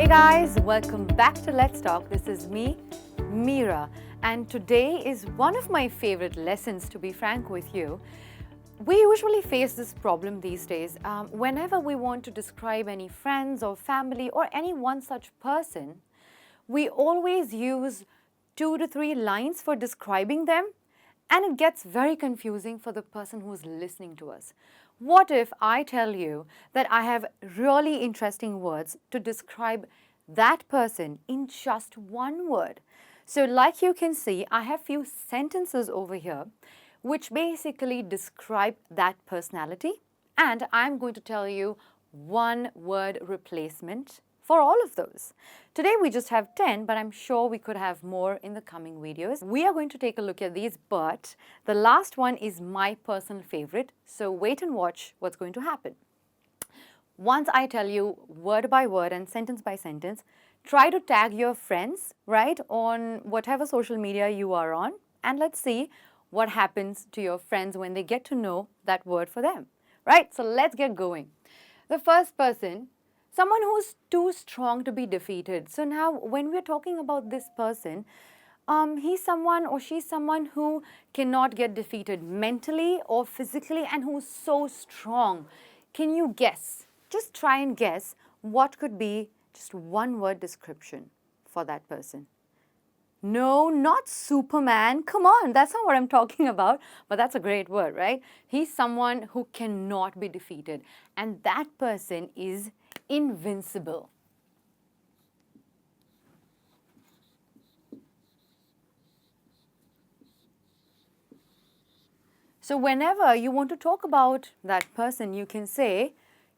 Hey guys, welcome back to Let's Talk. This is me, Meera, and today is one of my favorite lessons, to be frank with you. We usually face this problem these days. Whenever we want to describe any friends or family or any one such person, we always use 2 to 3 lines for describing them, and it gets very confusing for the person who's listening to us. What if I tell you that I have really interesting words to describe that person in just one word? So like you can see, I have few sentences over here which basically describe that personality, and I'm going to tell you one word replacement for all of those. Today we just have 10, but I'm sure we could have more in the coming videos. We are going to take a look at these, but the last one is my personal favorite, so wait and watch what's going to happen. Once I tell you word by word and sentence by sentence, try to tag your friends, right, on whatever social media you are on, and let's see what happens to your friends when they get to know that word for them, right? So let's get going. The first person, someone who's too strong to be defeated. So now when we're talking about this person, he's someone or she's someone who cannot get defeated mentally or physically and who's so strong. Can you guess? Just try and guess what could be just one word description for that person. No, not Superman. Come on, that's not what I'm talking about. But that's a great word, right? He's someone who cannot be defeated. And that person is invincible. So whenever you want to talk about that person, you can say,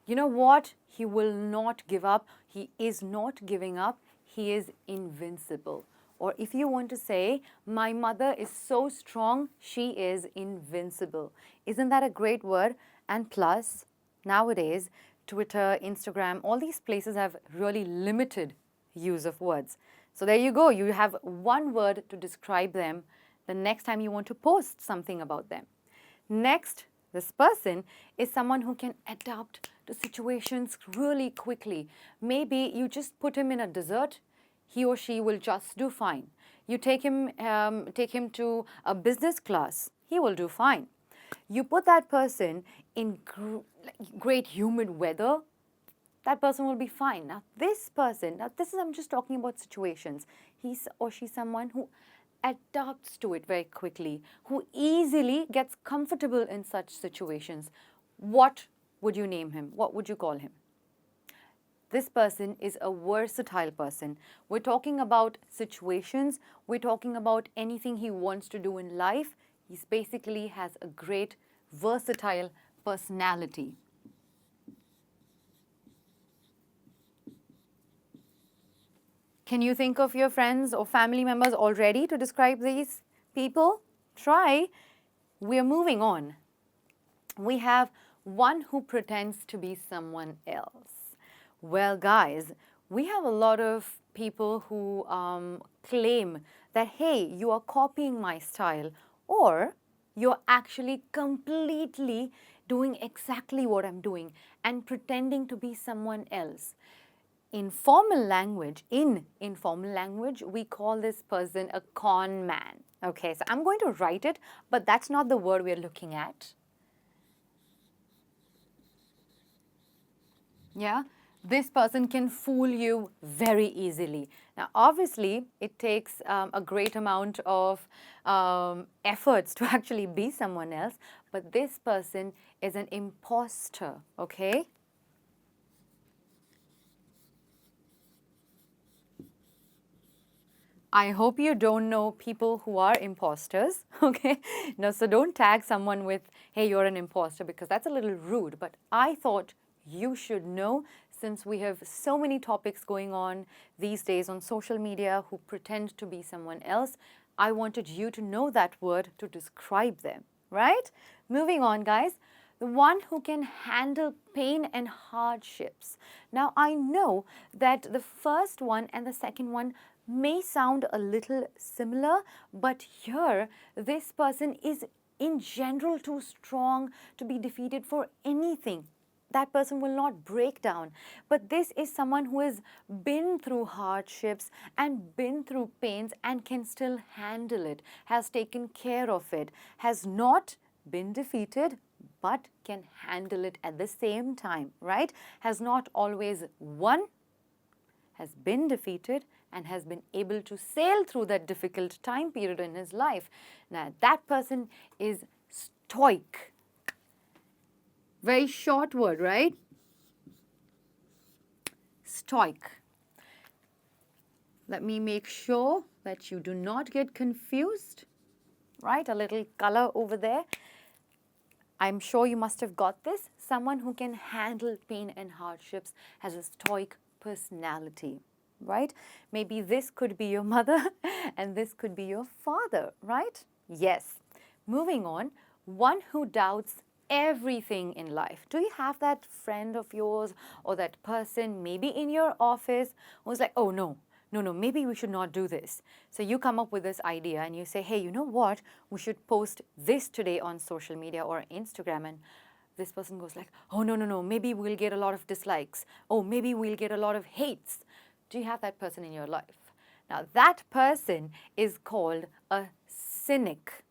you know what? He will not give up. He is not giving up. He is invincible. Or if you want to say, my mother is so strong, she is invincible. Isn't that a great word? And plus, nowadays, Twitter, Instagram, all these places have really limited use of words. So there you go. You have one word to describe them the next time you want to post something about them. Next, this person is someone who can adapt to situations really quickly. Maybe you just put him in a desert, he or she will just do fine. You take him to a business class, he will do fine. You put that person in great humid weather, that person will be fine. Now this person, I'm just talking about situations. He's or she's someone who adapts to it very quickly, who easily gets comfortable in such situations. What would you name him? What would you call him? This person is a versatile person. We're talking about situations. We're talking about anything he wants to do in life. He basically has a great versatile personality. Can you think of your friends or family members already to describe these people? Try. We're moving on. We have one who pretends to be someone else. Well, guys, we have a lot of people who claim that, hey, you are copying my style, or you're actually completely doing exactly what I'm doing and pretending to be someone else. In informal language, we call this person a con man. Okay, so I'm going to write it, but that's not the word we're looking at. Yeah? This person can fool you very easily. Now, obviously, it takes a great amount of efforts to actually be someone else, but this person is an imposter, okay? I hope you don't know people who are imposters, okay? No, so don't tag someone with, hey, you're an imposter, because that's a little rude. But I thought you should know, since we have so many topics going on these days on social media who pretend to be someone else. I wanted you to know that word to describe them, right? Moving on, guys. The one who can handle pain and hardships. Now, I know that the first one and the second one may sound a little similar, but here, this person is in general too strong to be defeated for anything. that person will not break down. But this is someone who has been through hardships and been through pains and can still handle it, has taken care of it, has not been defeated but can handle it at the same time, right? Has not always won, has been defeated, and has been able to sail through that difficult time period in his life. Now, that person is stoic. Very short word, right? Stoic. Let me make sure that you do not get confused, right? A little color over there. I'm sure you must have got this. Someone who can handle pain and hardships has a stoic personality, right? Maybe this could be your mother and this could be your father, right? Yes. Moving on, one who doubts everything in life. Do you have that friend of yours or that person maybe in your office who's like, oh no, maybe we should not do this. So you come up with this idea and you say, hey, you know what? We should post this today on social media or Instagram. And this person goes like, oh, no, maybe we'll get a lot of dislikes. Oh, maybe we'll get a lot of hates. Do you have that person in your life? Now, that person is called a cynic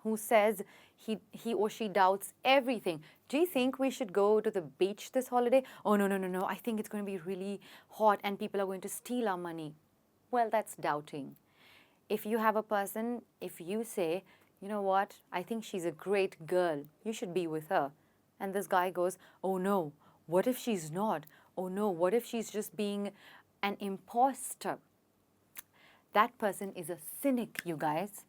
who says he or she doubts everything. Do you think we should go to the beach this holiday? Oh, no. I think it's going to be really hot and people are going to steal our money. Well, that's doubting. If you have a person, if you say, you know what, I think she's a great girl, you should be with her. And this guy goes, oh no, what if she's not? Oh no, what if she's just being an imposter? That person is a cynic, you guys.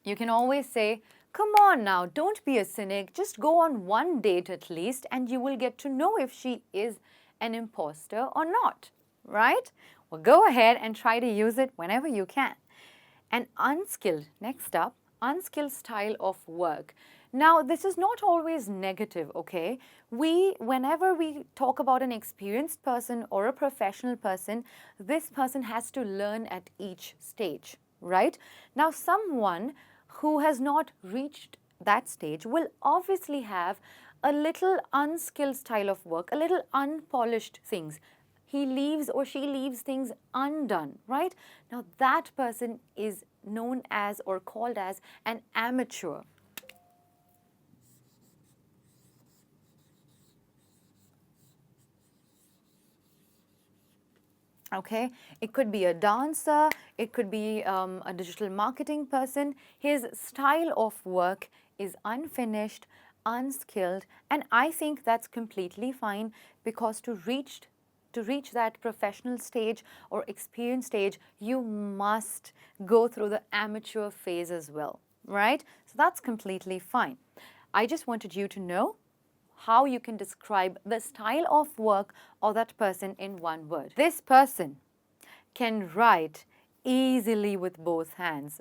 You can always say, come on now, don't be a cynic. Just go on one date at least and you will get to know if she is an imposter or not, right? Well, go ahead and try to use it whenever you can. And unskilled, next up, unskilled style of work. Now, this is not always negative, okay? Whenever we talk about an experienced person or a professional person, this person has to learn at each stage, right? Now, someone who has not reached that stage will obviously have a little unskilled style of work, a little unpolished things. He leaves or she leaves things undone, right? Now, that person is known as or called as an amateur. Okay, it could be a dancer, it could be a digital marketing person. His style of work is unfinished, unskilled, and I think that's completely fine because to reach that professional stage or experience stage, you must go through the amateur phase as well, right? So that's completely fine. I just wanted you to know how you can describe the style of work of that person in one word. This person can write easily with both hands.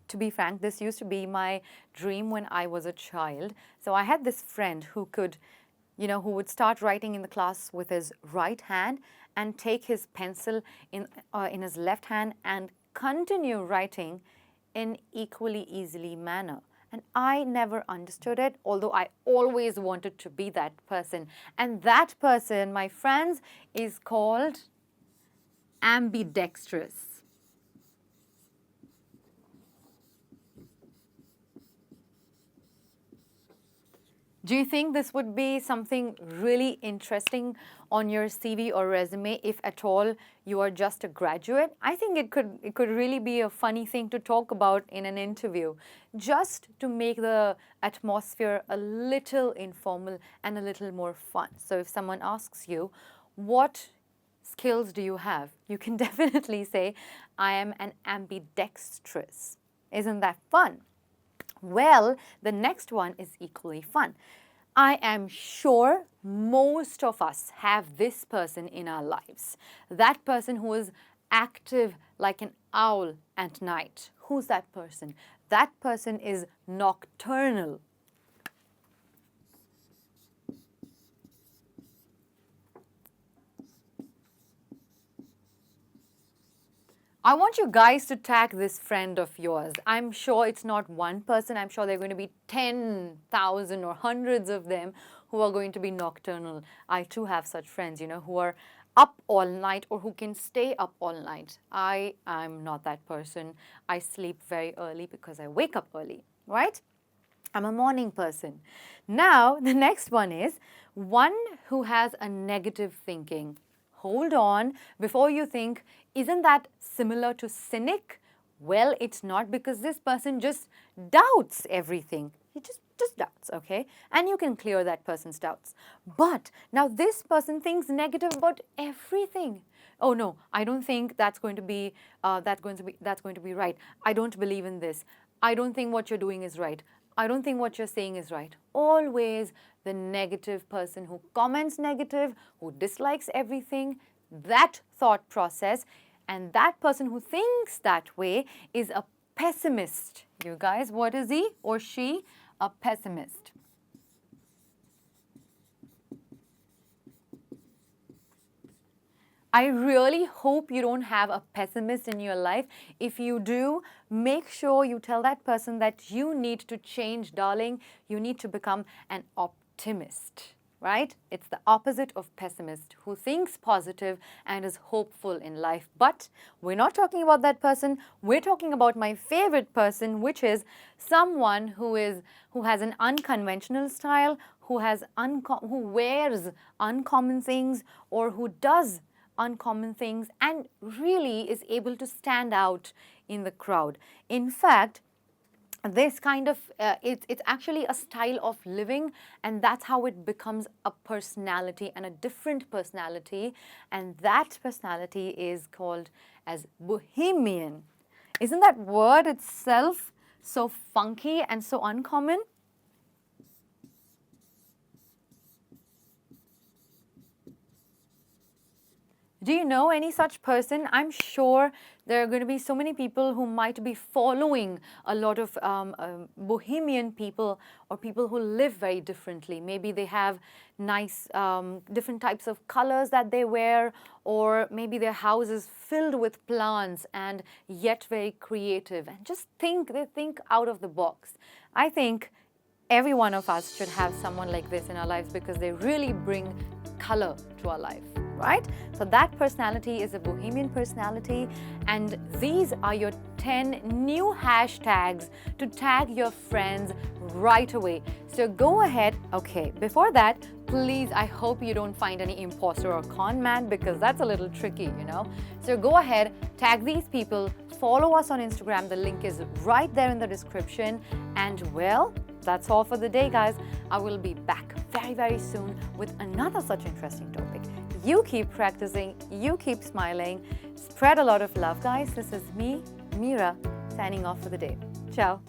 To be frank, this used to be my dream when I was a child. So I had this friend who could, who would start writing in the class with his right hand and take his pencil in his left hand and continue writing in equally easily manner. And I never understood it, although I always wanted to be that person. And that person, my friends, is called ambidextrous. Do you think this would be something really interesting on your CV or resume if at all you are just a graduate? I think it could really be a funny thing to talk about in an interview, just to make the atmosphere a little informal and a little more fun. So if someone asks you, what skills do you have? You can definitely say, I am an ambidextrous. Isn't that fun? Well, the next one is equally fun. I am sure most of us have this person in our lives. That person who is active like an owl at night. Who's that person? That person is nocturnal. I want you guys to tag this friend of yours. I'm sure it's not one person. I'm sure there are going to be 10,000 or hundreds of them who are going to be nocturnal. I too have such friends, you know, who are up all night or who can stay up all night. I'm not that person. I sleep very early because I wake up early, right? I'm a morning person. Now, the next one is one who has a negative thinking. Hold on, before you think, isn't that similar to cynic? Well, it's not, because this person just doubts everything. He just doubts, okay? And you can clear that person's doubts. But now this person thinks negative about everything. Oh no, I don't think that's going to be right. I don't believe in this. I don't think what you're doing is right. I don't think what you're saying is right. Always the negative person who comments negative, who dislikes everything, that thought process, and that person who thinks that way is a pessimist. You guys, what is he or she? A pessimist. I really hope you don't have a pessimist in your life. If you do, make sure you tell that person that you need to change, darling. You need to become an optimist, right? It's the opposite of pessimist, who thinks positive and is hopeful in life. But we're not talking about that person. We're talking about my favorite person, which is someone who has an unconventional style, who wears uncommon things, or who does uncommon things and really is able to stand out in the crowd. In fact, this kind of, it's actually a style of living, and that's how it becomes a personality and a different personality, and that personality is called as bohemian. Isn't that word itself so funky and so uncommon? Do you know any such person? I'm sure there are going to be so many people who might be following a lot of bohemian people, or people who live very differently. Maybe they have nice different types of colors that they wear, or maybe their house is filled with plants and yet very creative, and just they think out of the box. I think every one of us should have someone like this in our lives, because they really bring color to our life, right? So that personality is a bohemian personality, and these are your 10 new hashtags to tag your friends right away. So go ahead. Okay, before that, please, I hope you don't find any imposter or con man, because that's a little tricky, you know. So go ahead, tag these people, follow us on Instagram. The link is right there in the description. And well, that's all for the day, guys. I will be back very, very soon with another such interesting topic. You keep practicing, you keep smiling, spread a lot of love, guys. This is me, Meera, signing off for the day. Ciao.